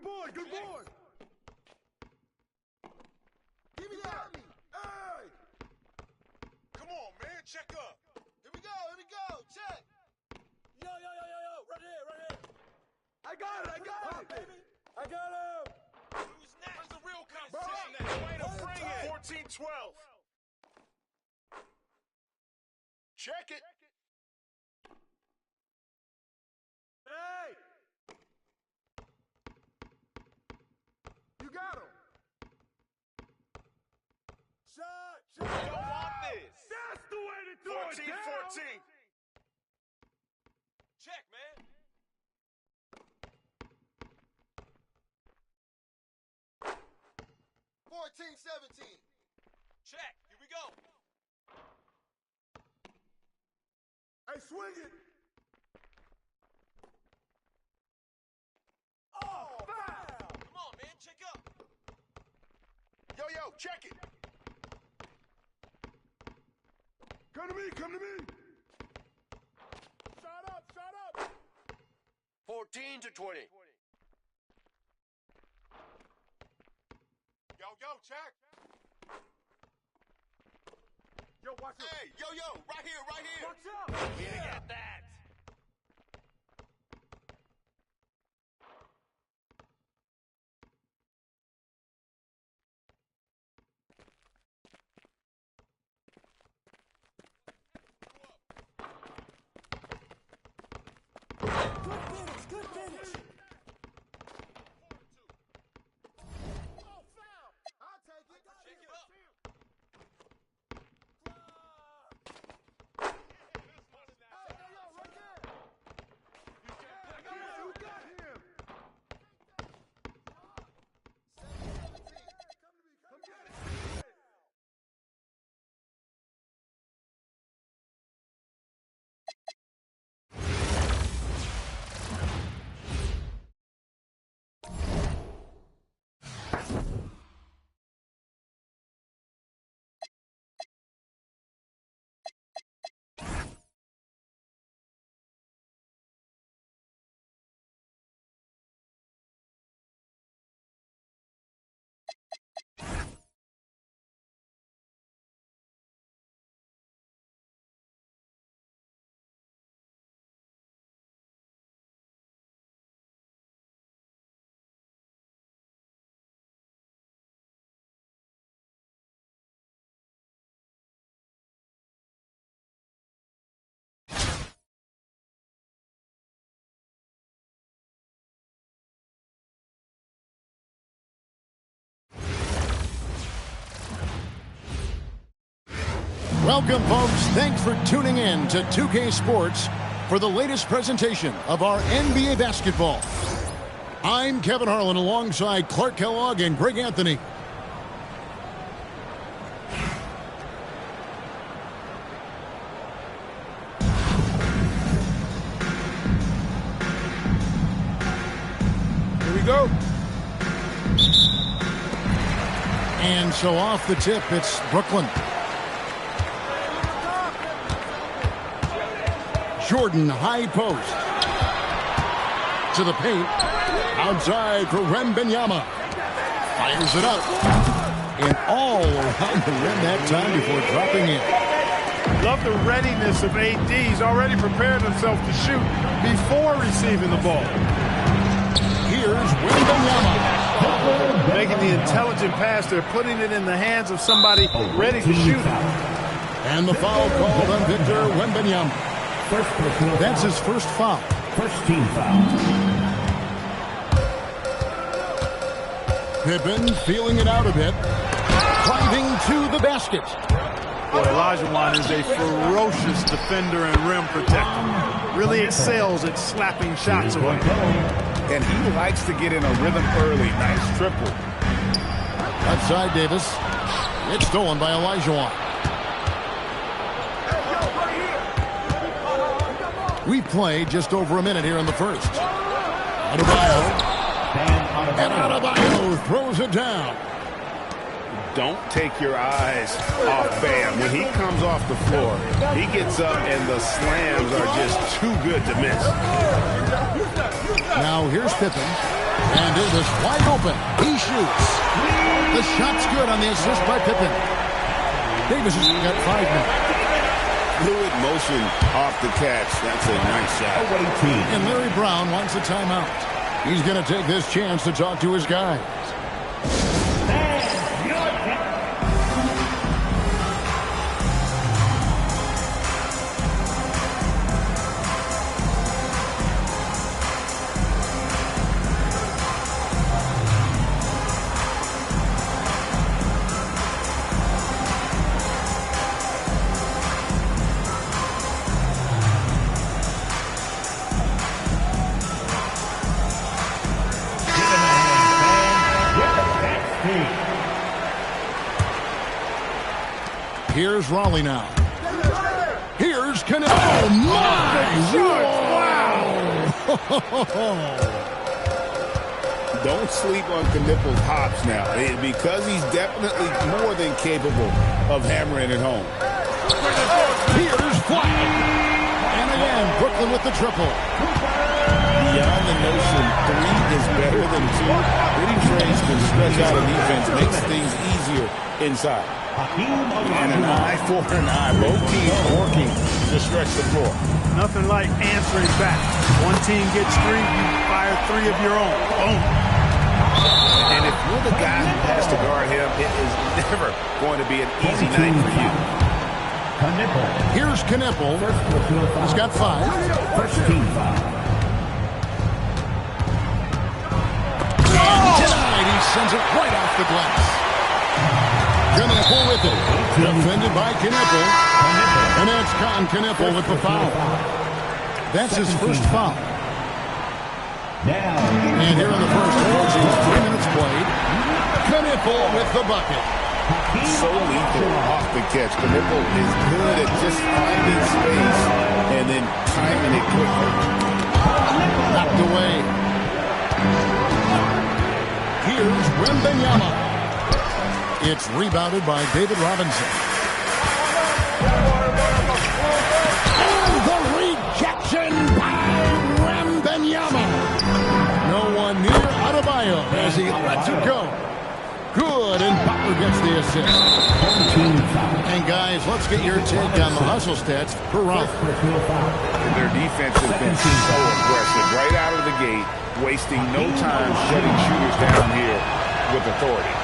Good boy, good boy. Give me that. Hey! Come on, man, check up. Here we go, check. Yo, right here. I got it. Baby. I got him. Who's next? Where's the real competition at? Way to bring it. 14-12. Check it. Hey! You got him. Shot. You don't want this. That's the way to do it. 14-14. Check, man. Check. Here we go. Hey, swing it. Oh, foul. Come on, man, check up. Yo, check it. Come to me. Shot up. 14-20. Yo, check. Yo, watch it. Hey, yo, right here. Watch out. Yeah, get that. Good finish. Oh, foul. I'll take it. Shake it up. You got him. Come get it. Welcome, folks. Thanks for tuning in to 2K Sports for the latest presentation of our NBA basketball. I'm Kevin Harlan alongside Clark Kellogg and Greg Anthony. Here we go. And so off the tip, it's Brooklyn. Jordan, high post. To the paint. Outside for Wembanyama. Fires it up. And all around the rim that time before dropping in. Love the readiness of AD. He's already prepared himself to shoot before receiving the ball. Here's Wembanyama. Making the intelligent pass. They're putting it in the hands of somebody ready to shoot. And the foul called on Victor Wembanyama. That's his first foul. First team foul. Pippen feeling it out a bit. Driving to the basket. Boy, Olajuwon is a ferocious defender and rim protector. Really excels at slapping shots away. And he likes to get in a rhythm early. Nice triple. Outside Davis. It's stolen by Olajuwon. We played just over a minute here in the first. Adebayo. And Adebayo throws it down. Don't take your eyes off Bam. When he comes off the floor, he gets up and the slams are just too good to miss. Now here's Pippen. And Davis wide open. He shoots. The shot's good on the assist by Pippen. Davis has got 5 now. Fluid motion off the catch. That's a nice shot. And Larry Brown wants a timeout. He's going to take this chance to talk to his guys. Here's Raleigh now. Here's Canelo. Oh, my! Wow! Don't sleep on Knippel's hops now, because he's definitely more than capable of hammering it home. Here's Flag. And again, Brooklyn with the triple. Beyond the notion 3 is better than 2, hitting trades can stretch out a defense, makes things easier inside. And an eye for an eye. Both teams working to stretch the floor. Nothing like answering back. One team gets 3, you fire 3 of your own. Boom. And if you're the guy who has to guard him, it is never going to be an easy night for you. Here's Knippel. He's got 5. First team foul. And denied. He sends it right off the glass. Knippel with it. Defended by Knippel. And it's Knippel with the foul. That's his first foul. And here in the first, approaching 3 minutes played, Knippel with the bucket. So lethal off the catch. Knippel is good at just finding space and then timing it quickly. Knocked away. Here's Wembanyama. It's rebounded by David Robinson. Oh, the rejection by Wembanyama. No one near Adebayo as he lets it go. Good, and Butler gets the assist. And guys, let's get your take on the hustle stats per round. Their defense has been so aggressive right out of the gate, wasting no time shutting shooters down here with authority.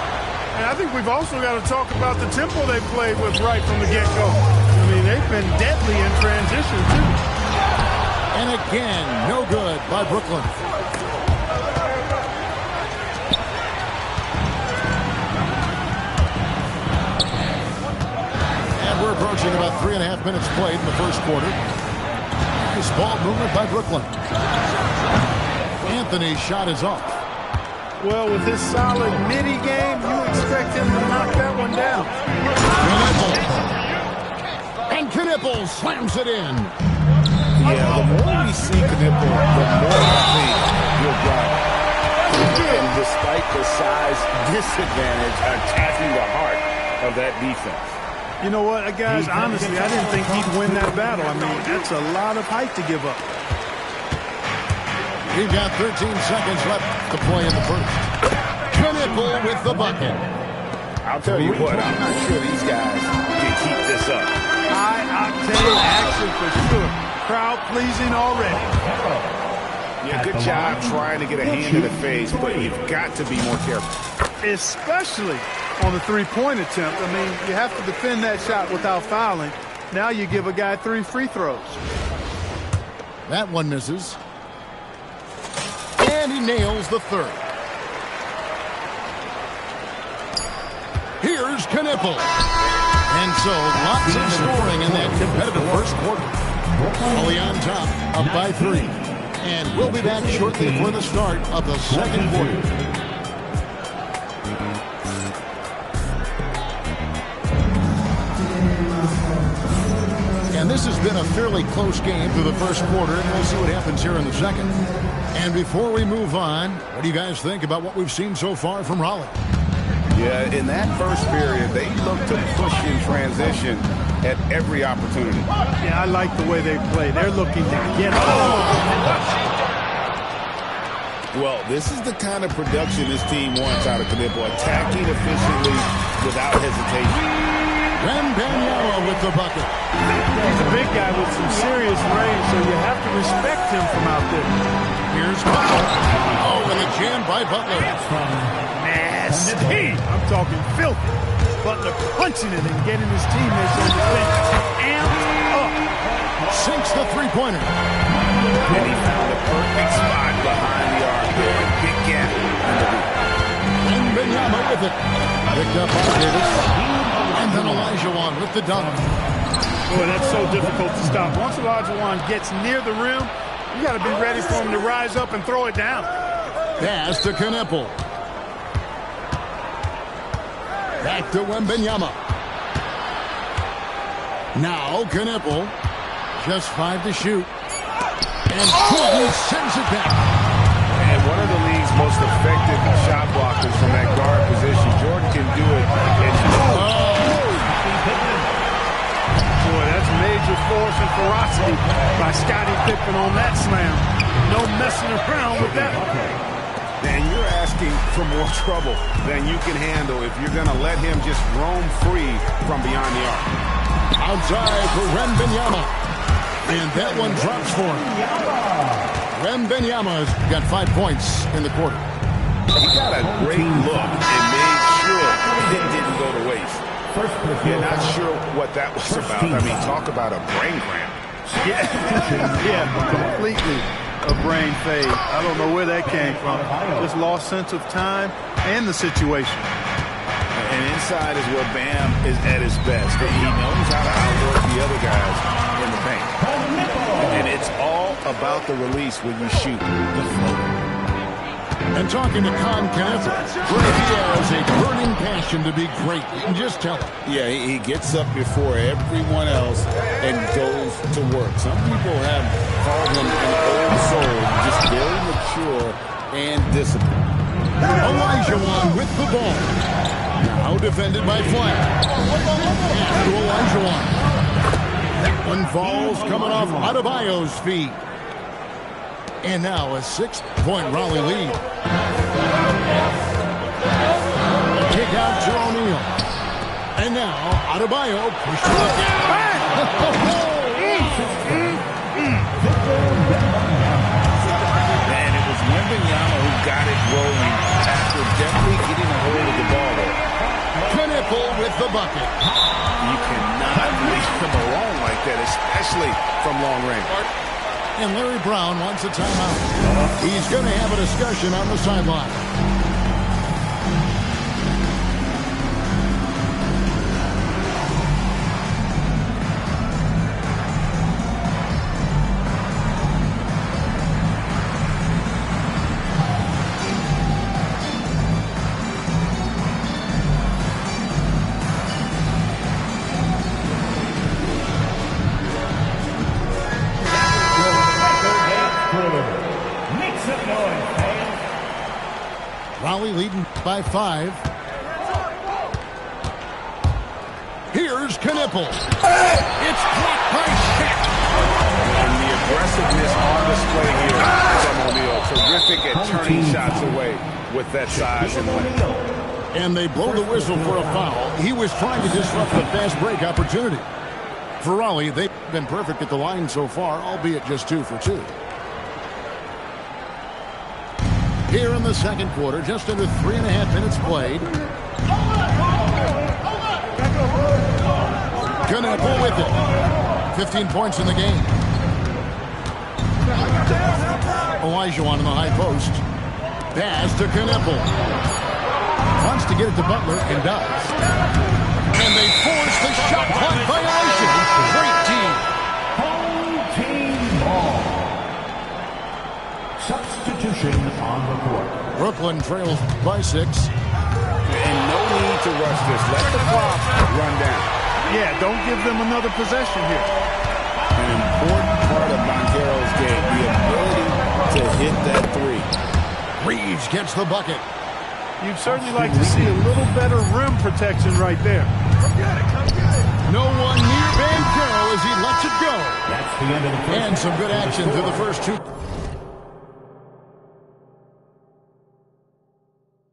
And I think we've also got to talk about the tempo they played with right from the get-go. I mean, they've been deadly in transition, too. And again, no good by Brooklyn. And we're approaching about 3.5 minutes played in the first quarter. Nice ball movement by Brooklyn. Anthony's shot is off. Well, with his solid midi game, you expect him to knock that one down. And Knippel slams it in. Yeah, the more we see Knippel, the more I think he'll drive. And despite the size disadvantage, attacking the heart of that defense. You know what, guys, honestly, I didn't think he'd win that battle. I mean, that's a lot of height to give up. We've got 13 seconds left to play in the first. Knippel with the bucket. I'll tell you what, I'm not sure these guys can keep this up. High-octane action for sure. Crowd pleasing already. Yeah, good job trying to get a hand in the face, but you've got to be more careful. Especially on the three-point attempt. I mean, you have to defend that shot without fouling. Now you give a guy 3 free throws. That one misses. And he nails the third. Here's Knippel. And so, lots of scoring in that competitive first quarter. Only on top, up by 3. And we'll be back shortly for the start of the second quarter. And this has been a fairly close game through the first quarter, and we'll see what happens here in the second. And before we move on, what do you guys think about what we've seen so far from Raleigh? Yeah, in that first period, they looked to push in transition at every opportunity. Yeah, I like the way they play. They're looking to get off. Well, this is the kind of production this team wants out of Knipple, attacking efficiently without hesitation. Wembanyama with the bucket. He's a big guy with some serious range, so you have to respect him from out there. Here's Butler. Oh, and the jam by Butler. Nasty. I'm talking filthy. Butler punching it and getting his teammates on the bench amped up. Sinks the three-pointer. And he found a perfect spot behind the arc there. Big gap in the hoop. Wembanyama with it. Picked up by Davis. And then Olajuwon with the dunk. Boy, that's so difficult to stop. Once Olajuwon gets near the rim, you got to be ready for him to rise up and throw it down. Pass to Knipple. Back to Wembanyama. Now Knipple. Just 5 to shoot. And Jordan sends it back. And one of the league's most effective shot blockers from that guard position. Jordan can do it. Boy, that's major force and ferocity by Scottie Pippen on that slam. No messing around with that. And you're asking for more trouble than you can handle if you're going to let him just roam free from beyond the arc. Outside for Wembanyama. And that one drops for him. Wembanyama's got 5 points in the quarter. He got a great look and made sure it didn't go to waste. Yeah, not sure what that was about. I mean, talk about a brain cramp. Yeah, completely a brain fade. I don't know where that came from. Just lost sense of time and the situation. And inside is where Bam is at his best. He knows how to outwork the other guys in the paint. And it's all about the release when you shoot the floater. And talking to Con Knipple, he has a burning passion to be great. You can just tell him. Yeah, he gets up before everyone else and goes to work. Some people have called him an old soul, just very mature and disciplined. Olajuwon with the ball. Now defended by Flash. Pass to Olajuwon. That one falls coming off Adebayo's feet. And now a 6-point Raleigh lead. Kick out to O'Neal. And now Adebayo pushed to the back. And it was Wembanyama who got it rolling after definitely getting a hold of the ball there. Knipple with the bucket. You cannot leave him alone like that, especially from long range. And Larry Brown wants a timeout. He's going to have a discussion on the sideline. Raleigh leading by 5. Here's Knipple. It's blocked by Shaq. And the aggressiveness on display here from O'Neal. Terrific at turning shots away with that size and length. And they blow the whistle for a foul. He was trying to disrupt the fast break opportunity. For Raleigh, they've been perfect at the line so far, albeit just 2 for 2. Here in the second quarter, just under 3.5 minutes played. Knipple with it. 15 points in the game. Olajuwon in the high post. Pass to Knipple. Wants to get it to Butler and does. And they force the shot clock violation. Great team. Home team ball. Substitution on the court. Brooklyn trails by 6. And no need to rush this. Let the clock run down. Yeah, don't give them another possession here. An important part of Banchero's game, the ability to hit that 3. Reeves gets the bucket. You'd certainly like to see a little better rim protection right there. No one near Banchero as he lets it go. That's the end of the first. And some good action through the first 2.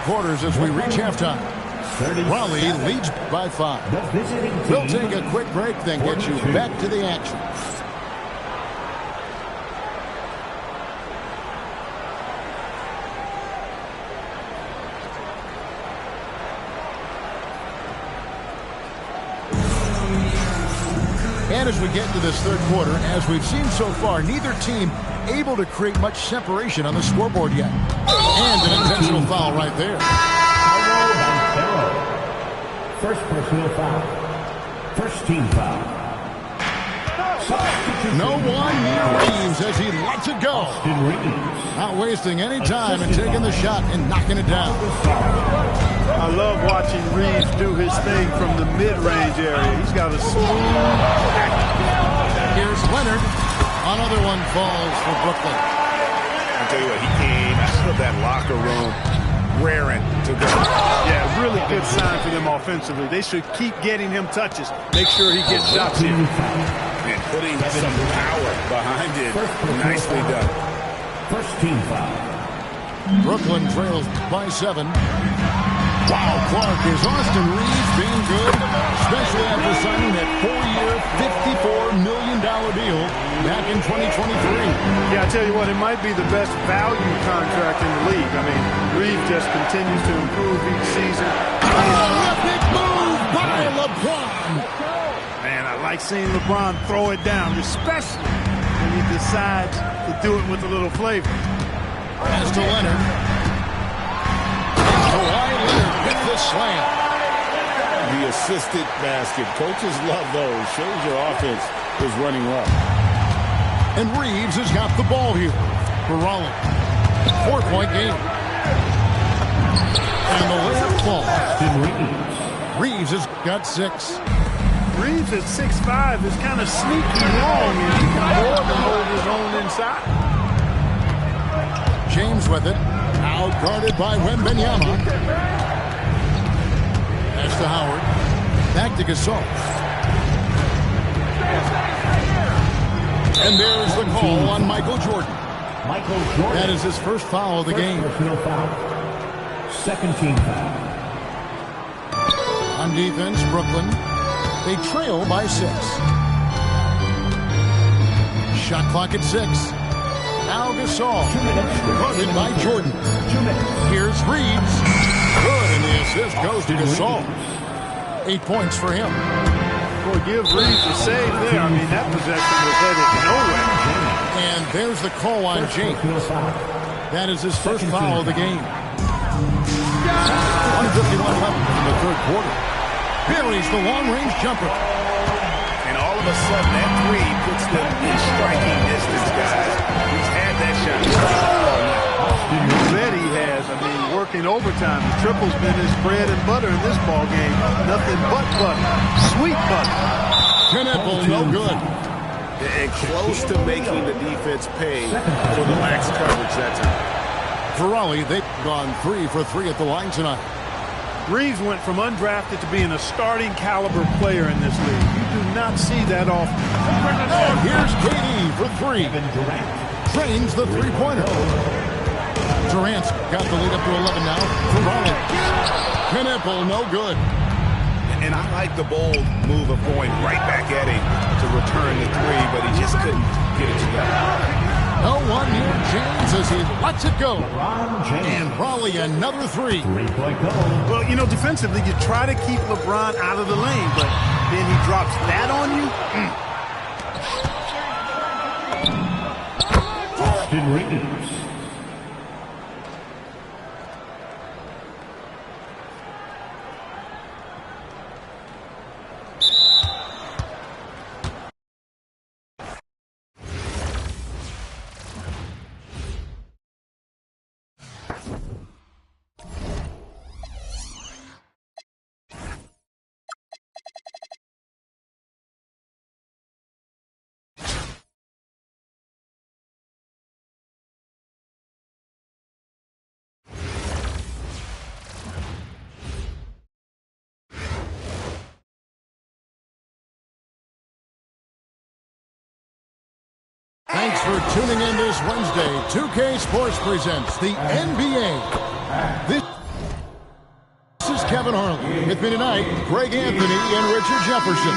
quarters as we reach halftime. Raleigh leads by 5. The visiting team. We'll take a quick break, then get you back to the action. And as we get to this third quarter, as we've seen so far, neither team able to create much separation on the scoreboard yet. And an intentional foul right there. First personal foul. First team foul. No one near Reeves as he lets it go. Not wasting any time and taking the shot and knocking it down. I love watching Reeves do his thing from the mid-range area. He's got a smooth action. Here's Leonard. Another one falls for Brooklyn. I'll tell you what, he came out of that locker room raring to go. Yeah, really good sign for them offensively. They should keep getting him touches. Make sure he gets shots here. And putting some power behind it. Nicely done. First team foul. Brooklyn trails by 7. Wow, Clark, is Austin Reeves being good, especially after signing that 4-year, $54 million deal back in 2023. Yeah, I tell you what, it might be the best value contract in the league. I mean, Reeves just continues to improve each season. Terrific move by LeBron. Man, I like seeing LeBron throw it down, especially when he decides to do it with a little flavor. Pass to Leonard. Kawhi Leonard with the slam. The assisted basket. Coaches love those. Shows your offense is running well. And Reeves has got the ball here for Raleigh. 4-point game. And the layup falls. Reeves has got 6. Reeves at 6'5" is kind of sneaky long, and he can more than hold his own inside. James with it. Out guarded by Wembanyama. That's to Howard. Back to Gasol. And there's the call on Michael Jordan. That is his first foul of the game. Second team foul. On defense, Brooklyn. They trail by 6. Shot clock at 6. Now Gasol. Guarded by Jordan. Here's Reeves. Good, and the assist goes to Gasol. 8 points for him. Boy, give Reeves a save there. I mean, that possession was headed nowhere. And there's the call on James. That is his first foul of the game. 151 left in the third quarter. Buries the long-range jumper. And all of a sudden, that 3 puts them in striking distance, guys. He's had that shot. You bet he has. I mean, working overtime. The triple's been his bread and butter in this ball game. Nothing but butter. Sweet butter. Knipple, no good. And close to making the defense pay for the lax coverage that time. For Raleigh, they've gone 3 for 3 at the line tonight. Reeves went from undrafted to being a starting caliber player in this league. You do not see that often. And here's KD for 3. Trains the three-pointer. Durant's got the lead up to 11 now for Raleigh. Knipple, no good. And I like the bold move of going right back at him to return the 3, but he just couldn't get it together. No one near James as he lets it go. And Raleigh another 3. Well, you know, defensively, you try to keep LeBron out of the lane, but then he drops that on you. Austin Reeves. Thanks for tuning in this Wednesday. 2K Sports presents the NBA. This Kevin Harlan. With me tonight, Greg Anthony and Richard Jefferson.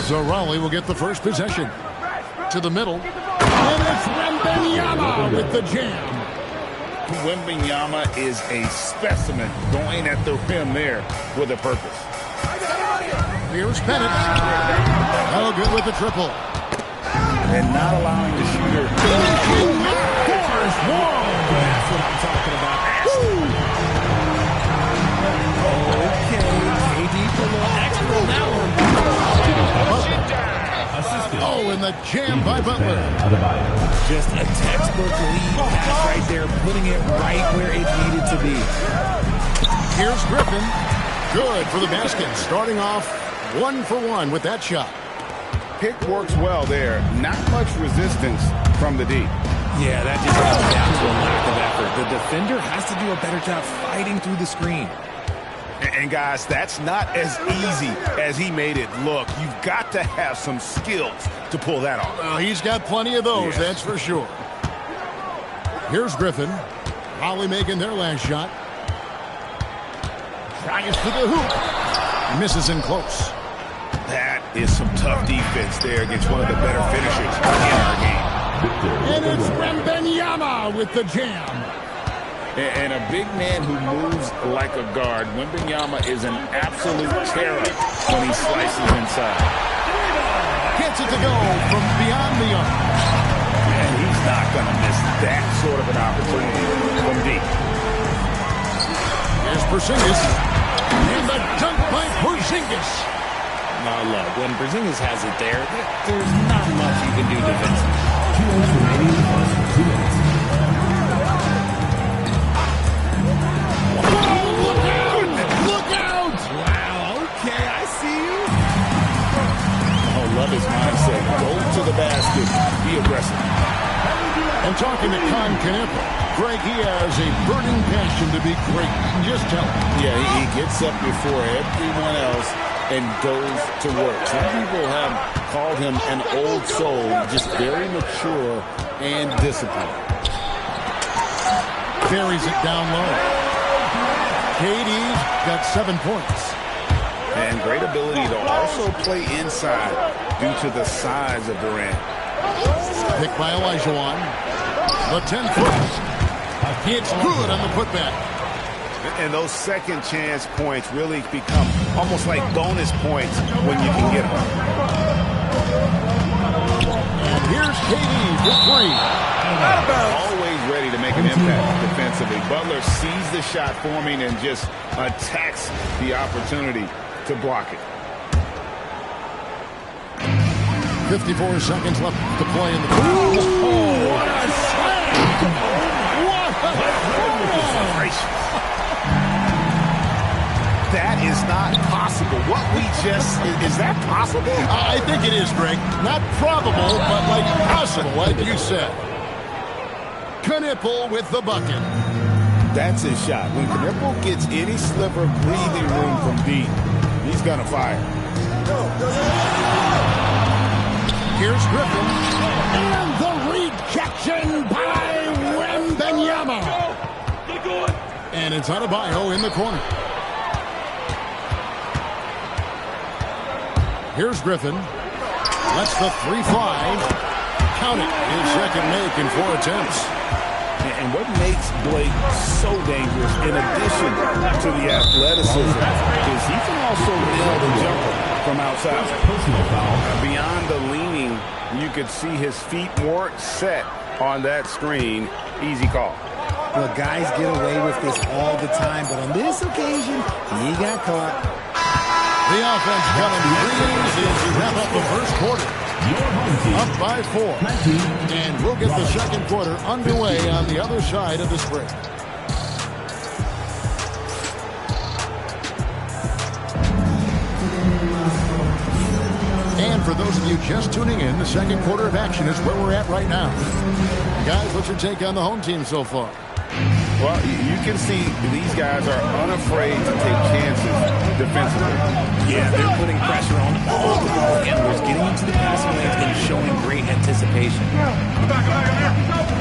Zarali will get the first possession. To the middle. And it's Wembanyama with the jam. Wembanyama is a specimen going at the rim there with a purpose. Here's Bennett. Oh, good with the triple. And not allowing the shooter. That's what I'm talking about. Okay, KD for a little extra on that one. Oh, and the jam by Butler. Just a textbook lead pass right there, putting it right where it needed to be. Here's Griffin. Good for the basket. Starting off 1 for 1 with that shot. Pick works well there. Not much resistance from the D. Yeah, that just comes down to a lack of effort. The defender has to do a better job fighting through the screen. And guys, that's not as easy as he made it look. You've got to have some skills to pull that off. Well, he's got plenty of those, that's for sure. Here's Griffin. Holly making their last shot. Tries to the hoop. Misses in close. That is some tough defense there against one of the better finishers in our game. And it's Wembanyama with the jam. And a big man who moves like a guard, Wembanyama is an absolute terror when he slices inside. Gets it to go from beyond the arc. And he's not going to miss that sort of an opportunity from deep. Here's Porzingis. And the dunk by Porzingis. Now, look, when Porzingis has it there, there's not much you can do defensively. 2 minutes remaining on 2 minutes. Look out! Wow, okay, I see you. Oh, love his mindset. Go to the basket. Be aggressive. And talking to Con Canepa, Greg, he has a burning passion to be great. Just tell him. Yeah, he gets up before everyone else and goes to work. Some people have called him an old soul, just very mature and disciplined. Carries it down low. KD's got 7 points. And great ability to also play inside due to the size of Durant. Picked by Olajuwon. The 10-foot. It's good on the putback. And those second chance points really become almost like bonus points when you can get them. And here's KD for 3. Always ready to make an impact defensively. Butler sees the shot forming and just attacks the opportunity to block it. 54 seconds left to play in the foul. Oh, what a slam! What a That is not possible. What we just... Is that possible? I think it is, Greg. Not probable, but like possible, like you said. Knipple with the bucket. That's his shot. When Knipple gets any sliver of breathing room from deep, he's going to fire. Here's Griffin. And the rejection by Wembanyama. And it's Adebayo in the corner. Here's Griffin. Lets the 3 fly. Count it. His second make in 4 attempts. And what makes Blake so dangerous, in addition to the athleticism, is he can also nail the jumper from outside. Beyond the leaning, you could see his feet more set on that screen. Easy call. Well, guys get away with this all the time, but on this occasion, he got caught. The offense coming breeze as we wrap up the first quarter. Up by 4. And we'll get the second quarter underway on the other side of this break. And for those of you just tuning in, the second quarter of action is where we're at right now. Guys, what's your take on the home team so far? Well, you can see these guys are unafraid to take chances defensively. Yeah, they're putting pressure on all the ball handlers, getting into the passing lanes and showing great anticipation.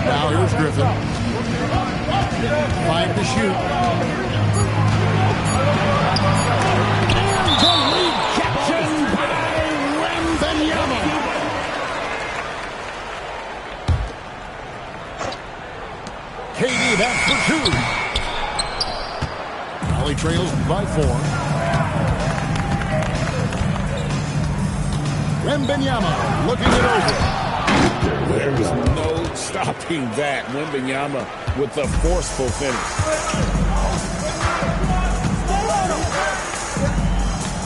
Now here's Griffin. 5 to shoot. And the rejection by Wembanyama. KD back for 2. Raleigh trails by 4. Wembanyama looking it over. There's no stopping that. Wembanyama with a forceful finish.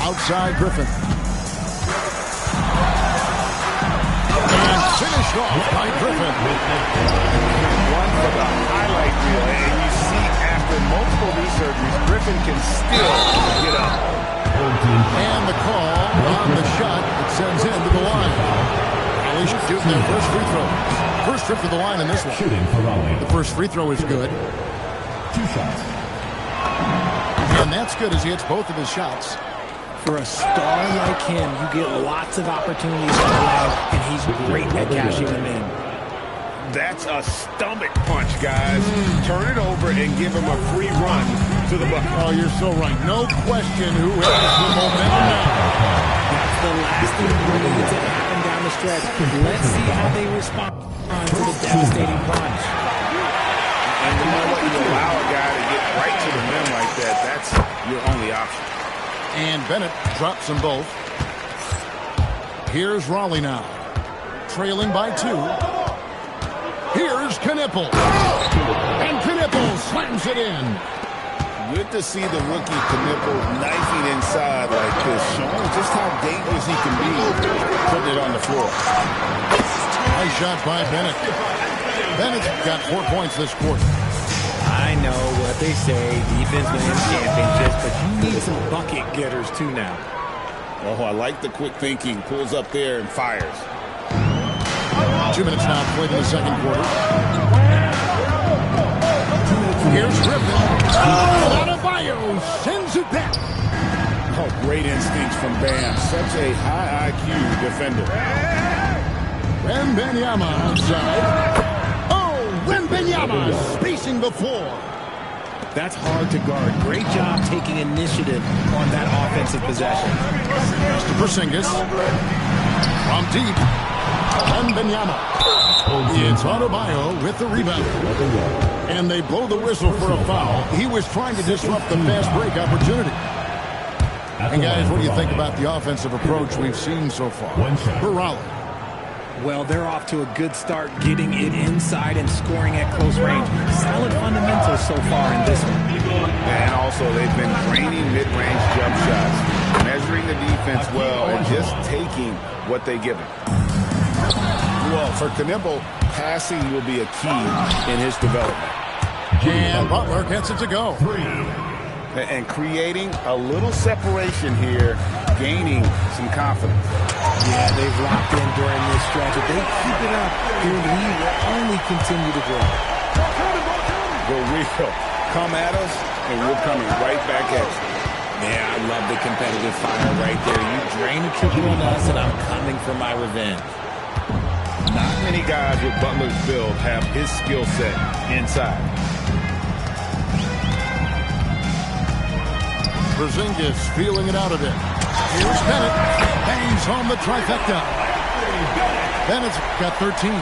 Outside Griffin. And finished off by Griffin. One for the highlight reel. And you see after multiple resurgeries, Griffin can still get up. And the call on the shot that sends him to the line. Raleigh shooting their first free throw. First trip to the line in this one. Shooting for Raleigh. The first free throw is good. 2 shots. And that's good as he hits both of his shots. For a star like him, you get lots of opportunities to line, and he's great at cashing them in. That's a stomach punch, guys. Turn it over and give him a free run to the bucket. Oh, you're so right. No question who has the momentum now. That's the last thing that needs to happen down the stretch. Let's see how they respond to the devastating punch. And you know what? You allow a guy to get right to the rim like that. That's your only option. And Bennett drops them both. Here's Raleigh now. Trailing by 2. Here's Knipple. And Knipple slams it in. Good to see the rookie Knipple knifing inside like this, showing just how dangerous he can be putting it on the floor. Nice shot by Bennett. Bennett's got 4 points this quarter. I know what they say, defense wins championships, but you need some bucket getters too now. Oh, I like the quick thinking. Pulls up there and fires. 2 minutes now played in the second quarter. Here's Griffin. Adebayo sends it back. Oh, great instincts from Bam. Such a high IQ defender. Wembanyama outside. Oh, Wembanyama spacing the floor. That's hard to guard. Great job taking initiative on that offensive possession. To Porzingis. From deep. Wembanyama. It's Adebayo with the rebound. And they blow the whistle for a foul. He was trying to disrupt the fast break opportunity. And guys, what do you think about the offensive approach we've seen so far? For Raleigh. Well, they're off to a good start getting it inside and scoring at close range. Solid fundamentals so far in this one. And also, they've been draining mid-range jump shots, measuring the defense well, and just taking what they give him. Well, for Knipple, passing will be a key in his development. And Butler gets it to go. And creating a little separation here, gaining some confidence. Yeah, they've locked in during this stretch. If they keep it up, he will only continue to grow. Go real. Come at us, and we're coming right back at you. Yeah, I love the competitive fire right there. You drain a triple on us, and I'm coming for my revenge. Not many guys with Butler's build have his skill set inside. Porzingis feeling it out of it. Here's Bennett. Bangs home the trifecta. Bennett's got 13.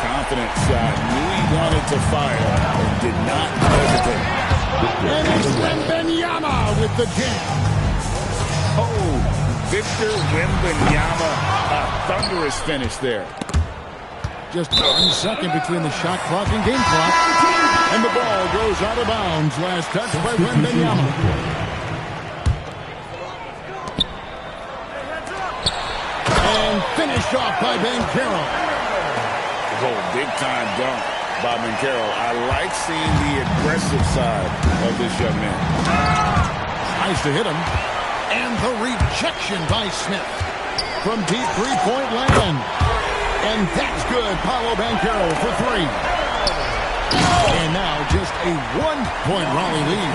Confident shot. Knew he wanted to fire and did not hesitate. And it's Wembanyama with the jam. Oh, Victor Wembanyama. A thunderous finish there. Just 1 second between the shot clock and game clock. And the ball goes out of bounds. Last touch by Wembanyama. And finished off by Banchero. Oh, big-time dunk by Banchero. I like seeing the aggressive side of this young man. Tries to hit him. And the rejection by Smith. from deep three-point land. And that's good. Paolo Banchero for three. And now just a one-point Raleigh lead.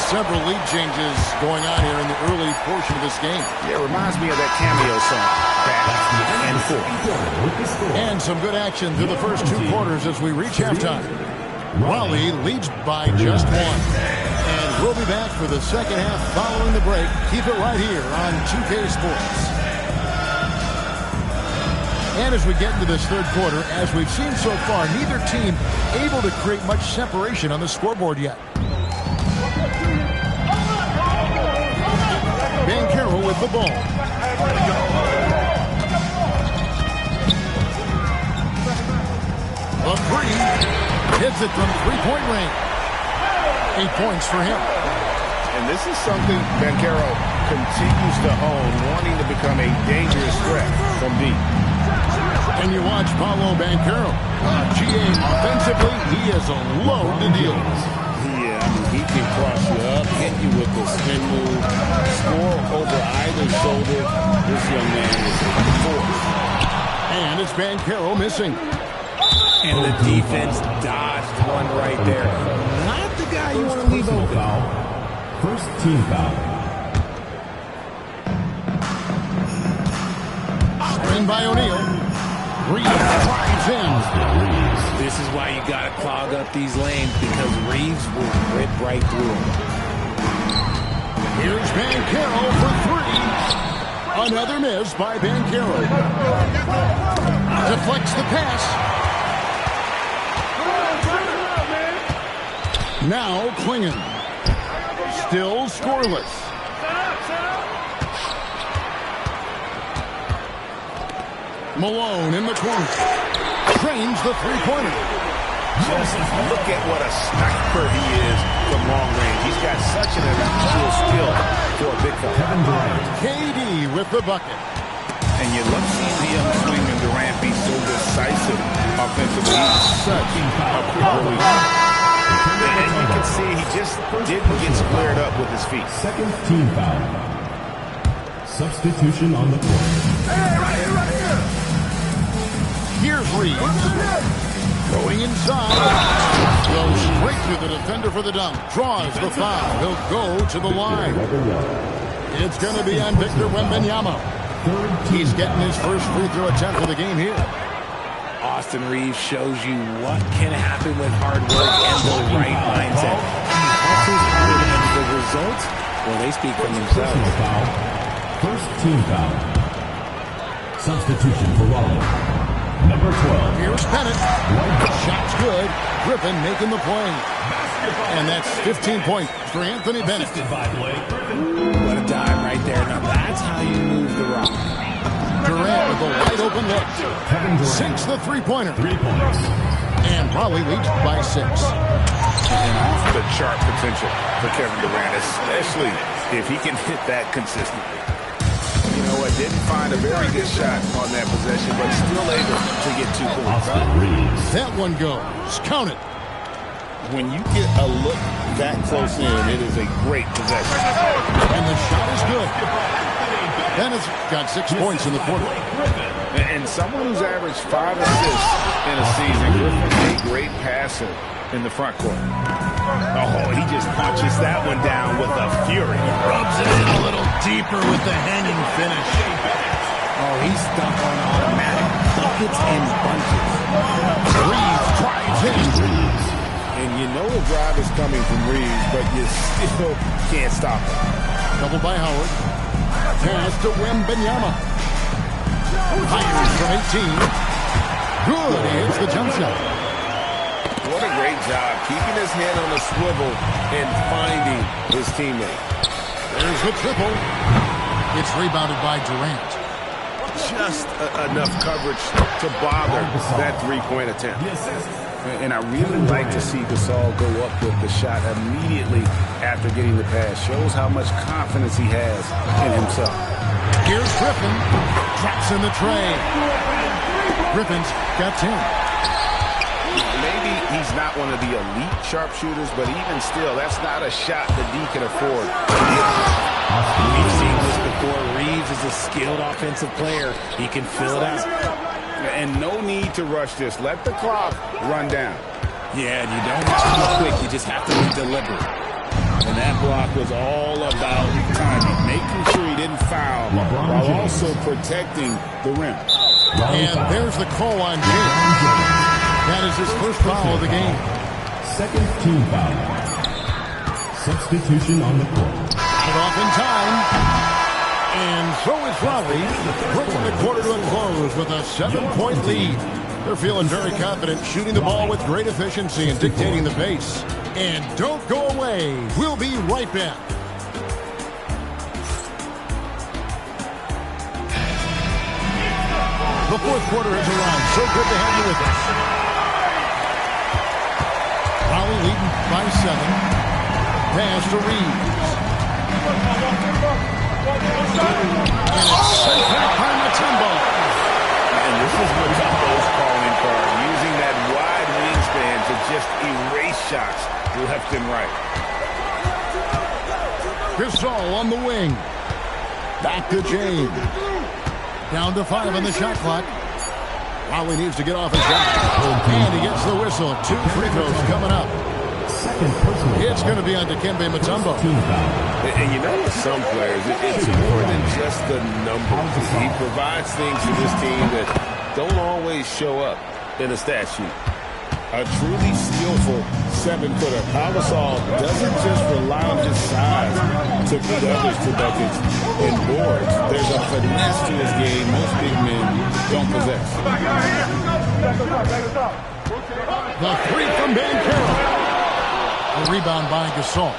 Several lead changes going on here in the early portion of this game. Yeah, it reminds me of that cameo song, Back and Forth. And some good action through the first two quarters as we reach halftime. Raleigh leads by just one. And we'll be back for the second half following the break. Keep it right here on 2K Sports. And as we get into this third quarter, as we've seen so far, neither team able to create much separation on the scoreboard yet. Banchero with the ball. A three. Hits it from three-point range. 8 points for him. And this is something Banchero continues to hone, wanting to become a dangerous threat from deep. And you watch Paolo Banchero. GA offensively, he is a load to deal with. Yeah, I mean, he can cross you up, hit you with the spin move, score over either shoulder. This young man is a force. And it's Banchero missing. And the defense dodged one right there. Not the guy you want to leave open. First team foul. Screen by O'Neal. Reeves drives in. This is why you got to clog up these lanes, because Reeves will rip right through them. Here's Banchero for three. Another miss by Banchero. Deflects the pass. Now Klingon. Still scoreless. Malone in the corner. Trains the three-pointer. Just look at what a sniper he is from long range. He's got such an unusual skill for a big fella. KD with the bucket. And you love seeing the young swingman Durant be so decisive offensively. He's such a quick release. And you can see he just didn't get squared up with his feet. Second team foul. Substitution on the court. Hey, right here! Here's Reeves. Going inside. Goes straight through the defender for the dunk. Draws the foul. He'll go to the line. It's going to be on Victor Wembanyama. He's getting his first free throw attempt of the game here. Austin Reeves shows you what can happen with hard work and the right mindset. And the results, well, they speak for themselves. First team foul. Substitution for Raleigh. Number 12. Here's Bennett. Shot's good. Griffin making the play. And that's 15 points for Anthony Bennett. What a dime right there. Now that's how you move the rock. Durant with a wide open look. Sinks the three-pointer. 3 points. And Raleigh leads by 6. And off the chart potential for Kevin Durant, especially if he can hit that consistently. You know what, didn't find a very good shot on that possession, but still able to get 2 points. That one goes. Count it. When you get a look that close in, it is a great possession. And the shot is good. Bennett's got 6 points in the quarter. And someone who's averaged 5 assists in a season, Griffin, a great passer in the front court. Oh, he just punches that one down with a fury. Rubs it in a little deeper with the hanging finish. Oh, he's stuck on automatic buckets and bunches. Reeves drives in. And you know the drive is coming from Reeves, but you still can't stop it. Double by Howard. Pass to Wembanyama. Fires from 18. Good. He hits the jump shot. What a great job keeping his head on a swivel and finding his teammate. There's the triple. It's rebounded by Durant. Just enough coverage to bother that three-point attempt. And I really like to see Gasol go up with the shot immediately after getting the pass. Shows how much confidence he has in himself. Here's Griffin. Drops in the tray. Griffin's got 10. Maybe he's not one of the elite sharpshooters, but even still, that's not a shot that D can afford. We've seen this before. Reeves is a skilled offensive player. He can fill it out. And no need to rush this. Let the clock run down. Yeah, you don't have to be quick. You just have to be deliberate. And that block was all about timing, making sure he didn't foul while also protecting the rim. And there's the call on James. That is his first foul of the game. Second team foul. Substitution on the court. It off in time. And so is Raleigh, bringing the quarter to a close with a 7-point lead. They're feeling very confident, shooting the ball with great efficiency and dictating the pace. And don't go away. We'll be right back. The fourth quarter has arrived. So good to have you with us. Raleigh leading by 7. Pass to Reeves. And it's sent back by Mutombo. And this is Mutombo's calling card, using that wide wingspan to just erase shots left and right. Gasol on the wing. Back to James. Down to 5 on the shot clock. Raleigh needs to get off his shot. And he gets the whistle. 2 free throws coming up. It's going to be on Dikembe Mutombo. And you know, with some players, it's more than just the numbers. He provides things for this team that don't always show up in a stat sheet. A truly skillful 7-footer. Gasol doesn't just rely on his size to beat others to buckets and boards. There's a finesse to his game most big men don't possess. The 3 from Banchero. The rebound by Gasol.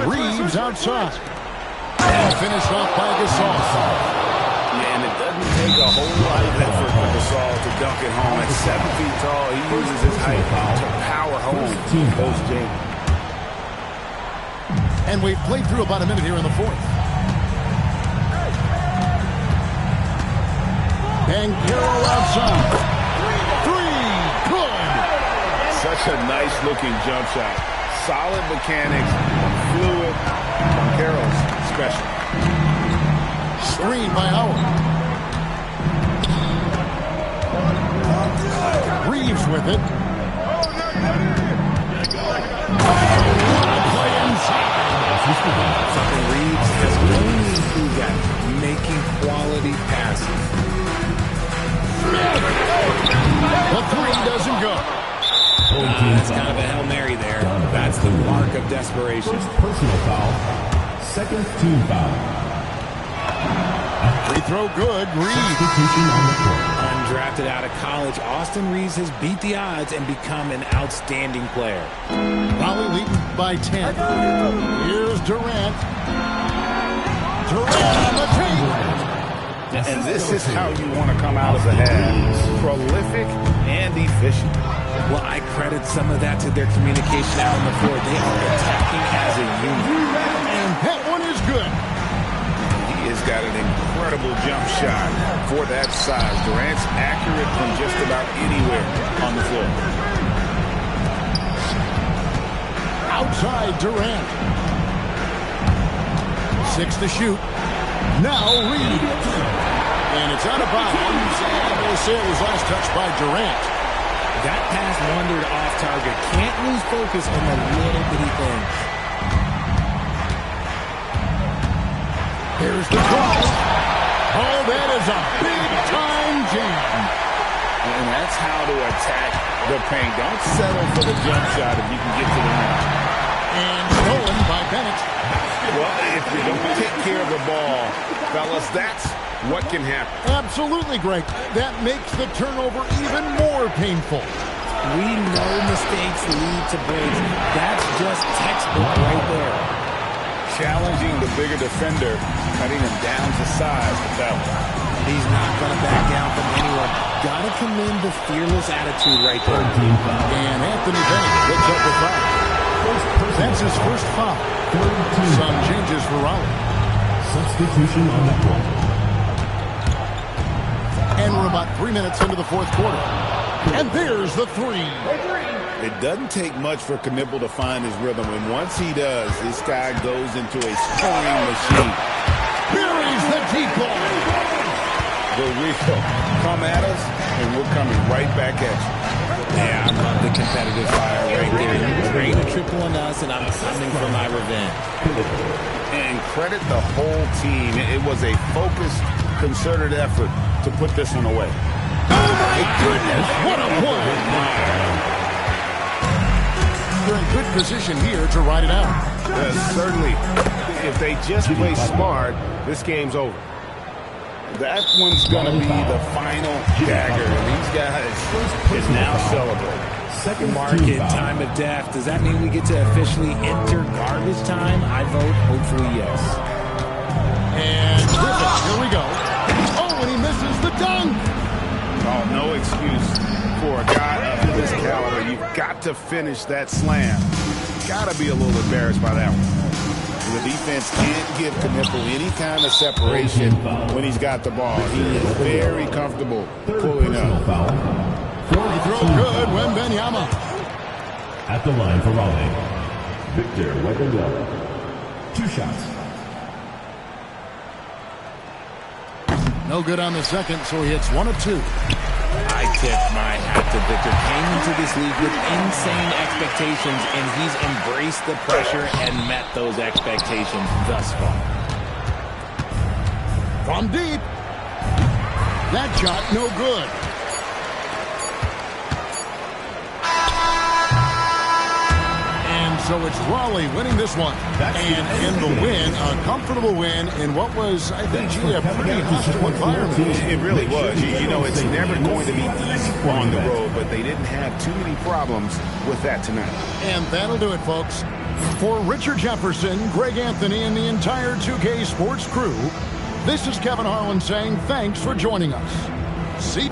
Reeves outside. And finished off by Gasol. Yeah, and it doesn't take a whole lot of effort for Gasol to dunk it home. At 7 feet tall, he uses his height to power home post James. And we've played through about a minute here in the fourth. Banchero outside. 3, good. Such a nice-looking jump shot. Solid mechanics, fluid. Banchero's special. Screen by Howard. Reeves with it. Play inside. Something Reeves has only improved at, making quality passes. The 3 doesn't go. That's kind of a Hail Mary there. That's the mark of desperation. Personal foul. Second team foul. Free throw good. Reeves. Substitution on the court. Undrafted out of college, Austin Reeves has beat the odds and become an outstanding player. Raleigh leading by 10. Here's Durant. Durant on the tape. And this is how you want to come out of the half. Prolific and efficient. Well, I credit some of that to their communication out on the floor. They are attacking as a unit. And that one is good. He has got an incredible jump shot for that size. Durant's accurate from just about anywhere on the floor. Outside Durant. 6 to shoot. Now Reeves. And it's out of bounds. And they say it was last touched by Durant. That pass wandered off target. Can't lose focus on the little bitty things. Here's the cross. Oh, that is a big-time jam. And that's how to attack the paint. Don't settle for the jump shot if you can get to the rim. And stolen by Bennett. Well, if you don't take care of the ball, fellas, that's what can happen. Absolutely, Greg. That makes the turnover even more painful. We know mistakes lead to breaks. That's just textbook right there. Challenging the bigger defender, cutting him down to size with that one. He's not going to back down from anyone. Got to commend the fearless attitude right there. And Anthony Bennett picks up the foul. That's his first foul. Some changes for Raleigh. Substitution on the court. And we're about 3 minutes into the fourth quarter. And there's the 3. It doesn't take much for Knipple to find his rhythm, and once he does, this guy goes into a scoring machine. Buries the deep ball. But we come at us, and we're coming right back at you. Yeah, I love the competitive fire right there. You drain a triple on us, and I'm coming for my revenge. And credit the whole team. It was a focused, concerted effort to put this one away. Oh, my goodness. What a play. They're in good position here to ride it out. Certainly. If they just play smart, this game's over. That one's going to be the final dagger. These guys is now celebrating. Market time of death. Does that mean we get to officially enter garbage time? I vote hopefully yes. And Griffin, here we go. Oh, and he misses the dunk. Oh, no excuse for a guy of this caliber. You've got to finish that slam. Got to be a little embarrassed by that one. The defense can't give Knipple any kind of separation when he's got the ball. He is very comfortable pulling up. The throw good, Wembanyama. At the line for Raleigh, Victor Wembanyama. 2 shots. No good on the second, so he hits 1 of 2. I tip my hat to Victor. Came into this league with insane expectations, and he's embraced the pressure and met those expectations thus far. From deep. That shot, no good. And so it's Raleigh winning this one. And in the win, a comfortable win in what was, I think, a pretty hostile environment. It really was. You know, it's never going to be easy on the road, but they didn't have too many problems with that tonight. And that'll do it, folks. For Richard Jefferson, Greg Anthony, and the entire 2K Sports crew, this is Kevin Harlan saying thanks for joining us. See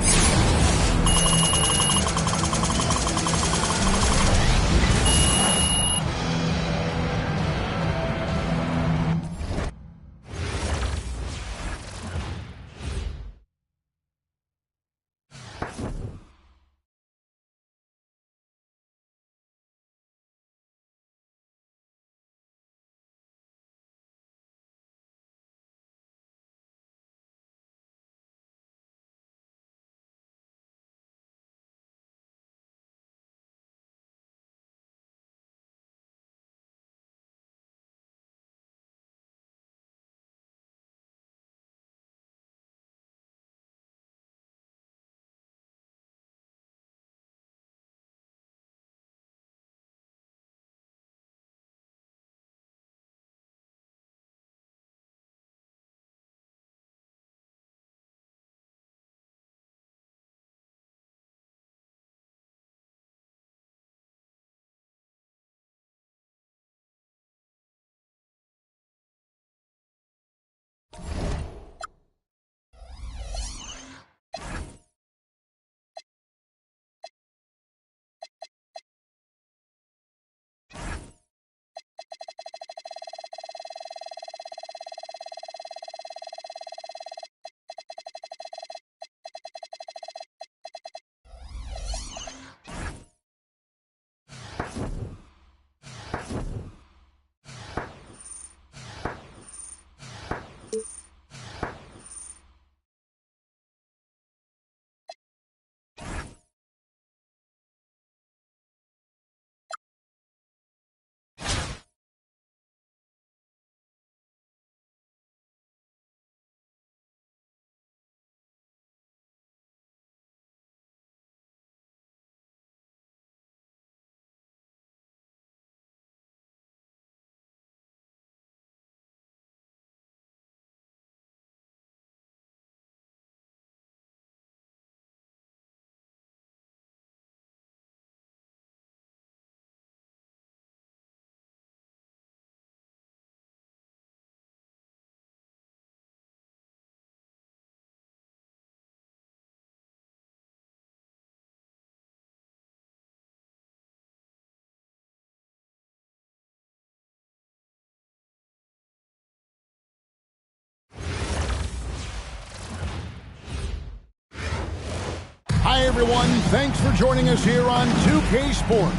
Hi, everyone. Thanks for joining us here on 2K Sports.